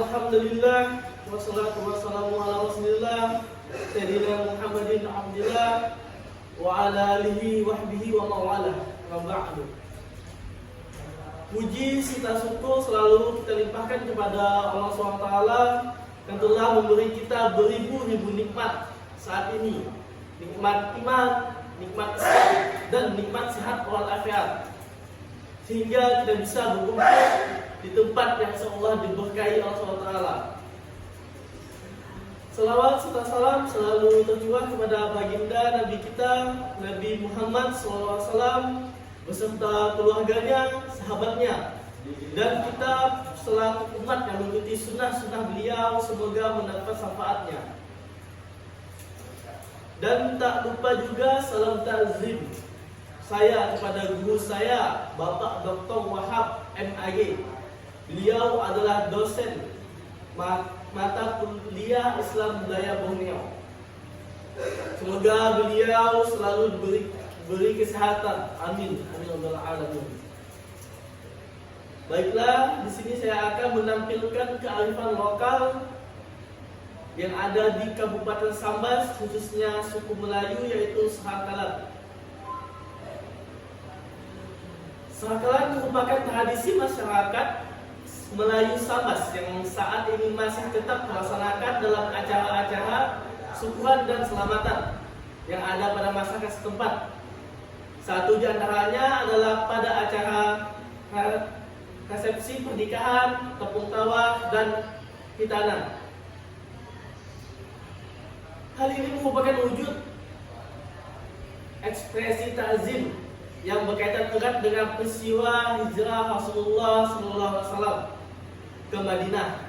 Alhamdulillah wassalatu wassalamu ala Rasulillah Sayyidina Muhammadin abdillah wa ala alihi wahbihi wa mawalah wa ba'du. Puji serta syukur selalu kita limpahkan kepada Allah SWT yang telah memberi kita beribu-ribu nikmat saat ini. Nikmat iman, nikmat dan nikmat sehat walafiat, sehingga kita bisa berkumpul di tempat yang seolah diberkahi Allah SWT. Salawat serta salam selalu tercurah kepada baginda Nabi kita Nabi Muhammad SAW beserta keluarganya, sahabatnya, dan kita selaku umat yang mengikuti sunnah-sunnah beliau, semoga mendapat syafaatnya. Dan tak lupa juga salam ta'zim saya kepada guru saya, Bapak Dr. Wahab MAG. Beliau adalah dosen mata kuliah Islam Budaya Borneo. Semoga beliau selalu diberi kesehatan. Amin. Amin ya alamin. Baiklah, di sini saya akan menampilkan kearifan lokal yang ada di Kabupaten Sambas, khususnya suku Melayu, yaitu Sahakalan. Sahakalan merupakan tradisi masyarakat Melayu Sambas yang saat ini masih tetap melaksanakan dalam acara-acara syukuran dan selamatan yang ada pada masyarakat setempat. Satu di antaranya adalah pada acara resepsi pernikahan, tepung tawaf, dan hitanan. Hal ini merupakan wujud ekspresi ta'zim yang berkaitan erat dengan peristiwa hijrah Rasulullah SAW ke Madinah.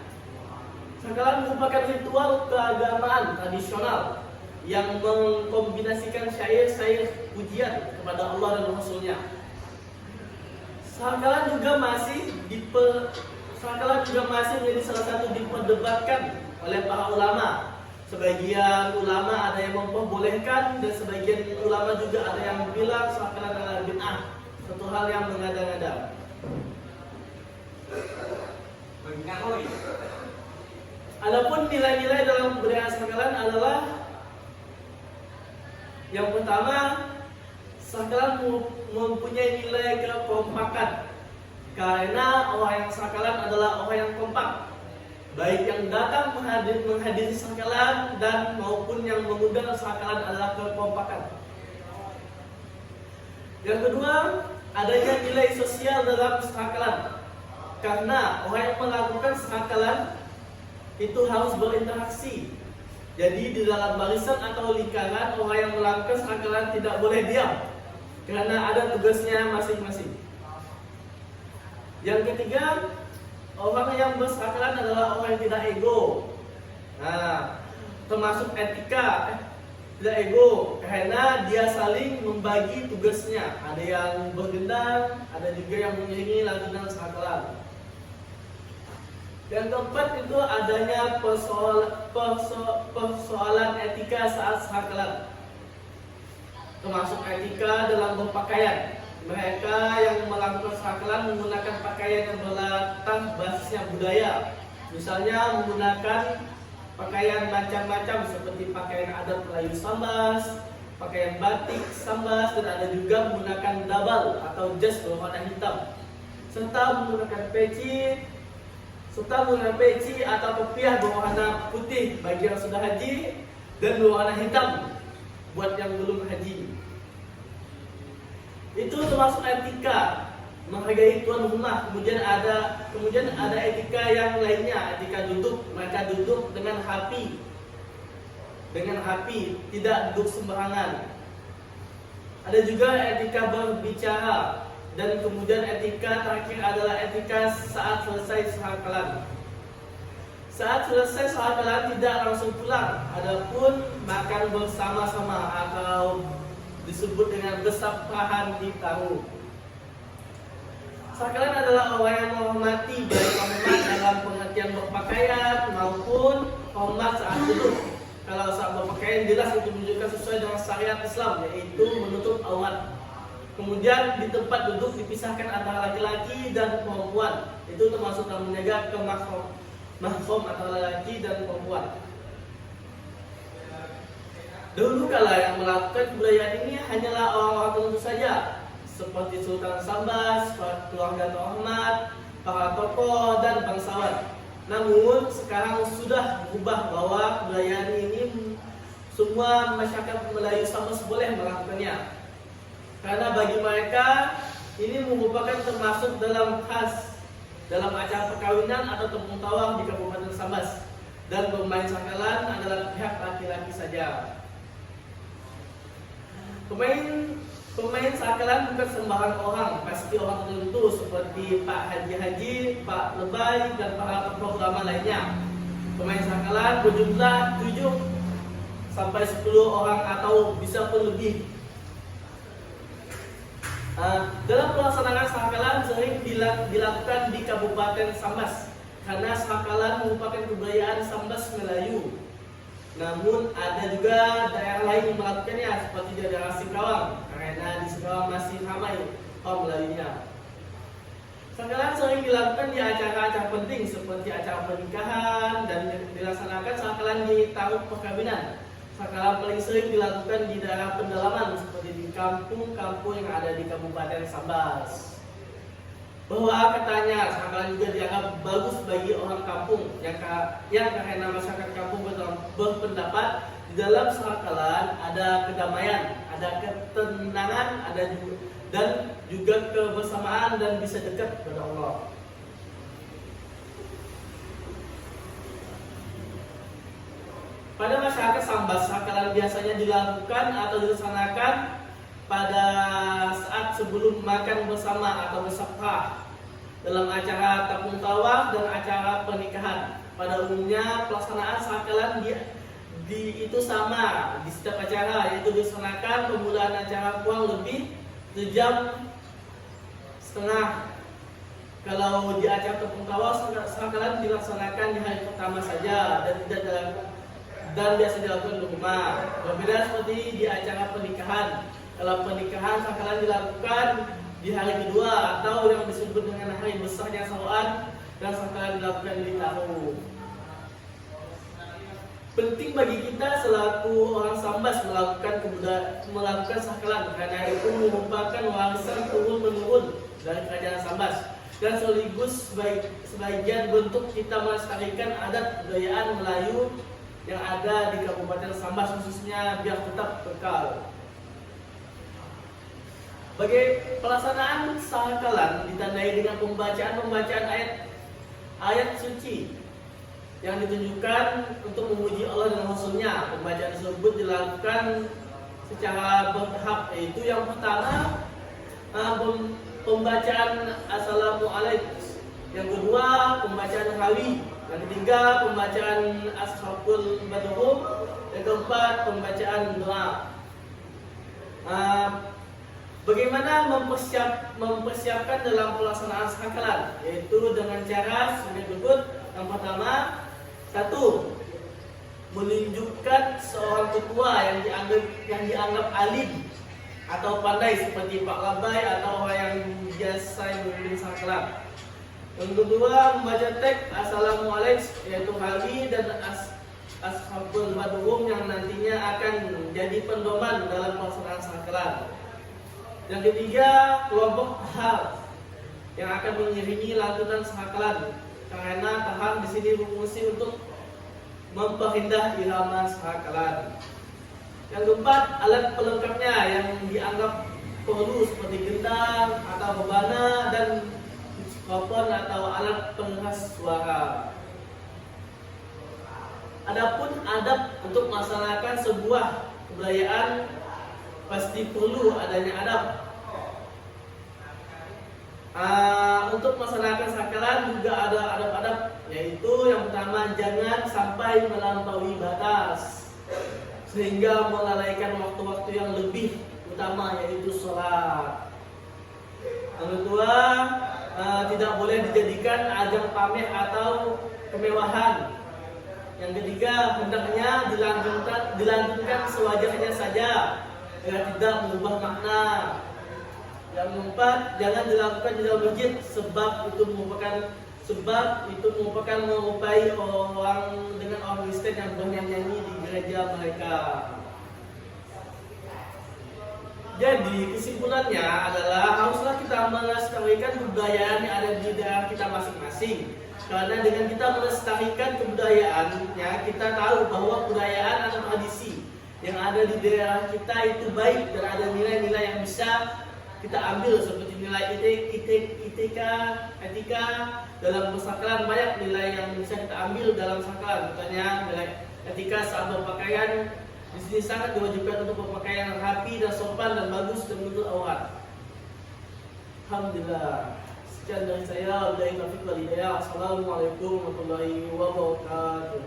Sahakalan merupakan ritual keagamaan tradisional yang mengkombinasikan syair-syair pujian kepada Allah dan Rasulnya. Sahakalan juga masih menjadi salah satu diperdebatkan oleh para ulama. Sebagian ulama ada yang memperbolehkan dan sebagian ulama juga ada yang bilang Sahakalan adalah bid'ah, satu hal yang mengada-ngada. Adapun nilai-nilai dalam budaya Sahakalan adalah yang pertama, Sahakalan mempunyai nilai kekompakan, karena orang yang Sahakalan adalah orang yang kompak, baik yang datang menghadiri Sahakalan dan maupun yang mengundang Sahakalan adalah kekompakan. Yang kedua, adanya nilai sosial dalam Sahakalan, karena orang yang melakukan Sahakalan itu harus berinteraksi. Jadi di dalam barisan atau lingkaran, orang yang melakukan Sahakalan tidak boleh diam, karena ada tugasnya masing-masing. Yang ketiga, orang yang bersahakalan adalah orang yang tidak ego. Nah, termasuk etika, tidak ego, karena dia saling membagi tugasnya. Ada yang bergendang, ada juga yang mengiringi lantunan sahakalan. Yang keempat itu adanya persoalan etika saat sahakalan, termasuk etika dalam berpakaian. Mereka yang melakukan sahakalan menggunakan pakaian yang berlatar basisnya budaya. Misalnya menggunakan pakaian macam-macam seperti pakaian adat Melayu Sambas, pakaian batik Sambas, dan ada juga menggunakan dabal atau jas berwarna hitam, serta menggunakan peci atau kopiah berwarna putih bagi yang sudah haji dan berwarna hitam buat yang belum haji. Itu termasuk etika, menghargai tuan rumah. Kemudian ada etika yang lainnya, etika duduk. Mereka duduk dengan rapi, tidak duduk sembarangan. Ada juga etika berbicara, dan kemudian etika terakhir adalah etika saat selesai sahakalan. Saat selesai sahakalan tidak langsung pulang, adapun makan bersama-sama atau disebut dengan besapahan di tahu. Sahakalan adalah orang yang menghormati, baik hormat dalam pengertian berpakaian maupun hormat saat duduk. Kalau saat berpakaian jelas itu menunjukkan sesuai dengan syariat Islam, yaitu menutup aurat. Kemudian di tempat duduk dipisahkan antara laki-laki dan perempuan. Itu termasuk dalam menjaga mahram antara laki dan perempuan. Dahulu kala yang melakukan kebudayaan ini hanyalah orang-orang tertentu saja, seperti Sultan Sambas, keluarga terhormat, para tokoh dan bangsawan. Namun sekarang sudah berubah bahwa kebudayaan ini semua masyarakat Melayu Sambas boleh melakukannya. Karena bagi mereka ini merupakan termasuk dalam acara perkawinan atau tepung tawar di Kabupaten Sambas, dan bermain sakalan adalah pihak laki-laki saja. Pemain sakalan bukan sembarang orang, pasti orang tertentu seperti Pak Haji, Pak Lebay, dan para programa lainnya. Pemain sakalan berjumlah 7 sampai 10 orang atau bisa pun lebih. Dalam pelaksanaan sakalan sering dilakukan di Kabupaten Sambas karena sakalan merupakan kebudayaan Sambas Melayu. Namun ada juga daerah lain yang melakukannya seperti di daerah Singkawang, karena di Singkawang masih ramai kaum Melayunya. Sakalan sering dilakukan di acara-acara penting seperti acara pernikahan dan dilaksanakan sakalan di tahun perkawinan. Sakalan paling sering dilakukan di daerah pedalaman seperti di kampung-kampung yang ada di Kabupaten Sambas. Bahwa katanya sakalan juga dianggap bagus bagi orang kampung yang karena masyarakat kampung berpendapat di dalam sakalan ada kedamaian, ada ketenangan, dan juga kebersamaan dan bisa dekat kepada Allah. Pada masyarakat Sambas, sakalan biasanya dilakukan atau dilaksanakan pada saat sebelum makan bersama atau bersafrah, dalam acara tapung tawar dan acara pernikahan. Pada umumnya pelaksanaan sakalan itu sama di setiap acara, yaitu dilaksanakan pemulaan acara kurang lebih 1,5 jam. Kalau di acara tapung tawar, sakalan dilaksanakan di hari pertama saja dan biasa dilakukan di rumah. Berbeda seperti di acara pernikahan. Kalau pernikahan sakalan dilakukan di hari kedua atau yang disebut dengan hari besarnya sawan, dan sakalan dilakukan di tahun. Penting bagi kita selaku orang Sambas melakukan sakalan karena itu merupakan warisan turun menurun dari kerajaan Sambas dan sekaligus sebagian bentuk kita melestarikan adat kebudayaan Melayu yang ada di Kabupaten Sambas khususnya biar tetap kekal. Bagi pelaksanaan sakalan ditandai dengan pembacaan ayat suci yang ditunjukkan untuk memuji Allah dan Rasul-Nya. Pembacaan tersebut dilakukan secara bertahap, yaitu yang pertama pembacaan Assalamualaikum, yang kedua pembacaan Hawi, yang ketiga pembacaan Ashabul Badrum, yang keempat pembacaan doa. Bagaimana mempersiapkan dalam pelaksanaan sakalan, yaitu dengan cara sebagai berikut. Yang pertama, 1. Menunjukkan seorang ketua yang dianggap alim atau pandai seperti Pak Labai atau orang yang biasa memimpin sakalan. Yang kedua, membaca teks Assalamualaikum, yaitu Hawi dan Ashabul Badrum yang nantinya akan menjadi pedoman dalam pelaksanaan sakalan. Yang ketiga, kelompok tahar yang akan mengiringi lantunan sakalan, karena tahar di sini berfungsi untuk memperindah irama sakalan. Yang keempat, alat pelengkapnya yang dianggap perlu seperti gendang atau rebana dan mikrofon atau alat pengeras suara. Adapun adab untuk melaksanakan sebuah kebudayaan pasti perlu adanya adab. Untuk melaksanakan sakalan juga ada adab-adab, yaitu yang pertama, jangan sampai melampaui batas sehingga melalaikan waktu-waktu yang lebih utama, yaitu sholat. Yang kedua, tidak boleh dijadikan ajang pamer atau kemewahan. Yang ketiga, hendaknya dilanjutkan sewajarnya saja agar tidak mengubah makna. Yang keempat, jangan dilakukan di dalam masjid sebab itu merupakan sebab itu merupakan menyerupai orang dengan orang Kristen yang bernyanyi di gereja mereka. Jadi kesimpulannya adalah haruslah kita melestarikan kebudayaan yang ada di daerah kita masing-masing. Karena dengan kita melestarikan kebudayaannya, kita tahu bahwa kebudayaan atau tradisi yang ada di daerah kita itu baik dan ada nilai-nilai yang bisa kita ambil seperti nilai etika dalam bersakalan, banyak nilai yang bisa kita ambil dalam sakalan. Misalnya nilai etika saat berpakaian. Di sini sangat diwajibkan untuk berpakaian yang rapi dan sopan dan bagus dan menutup aurat. Alhamdulillah. Sekian dari saya. Wabillahi taufiq wal hidayah. Assalamualaikum warahmatullahi wabarakatuh.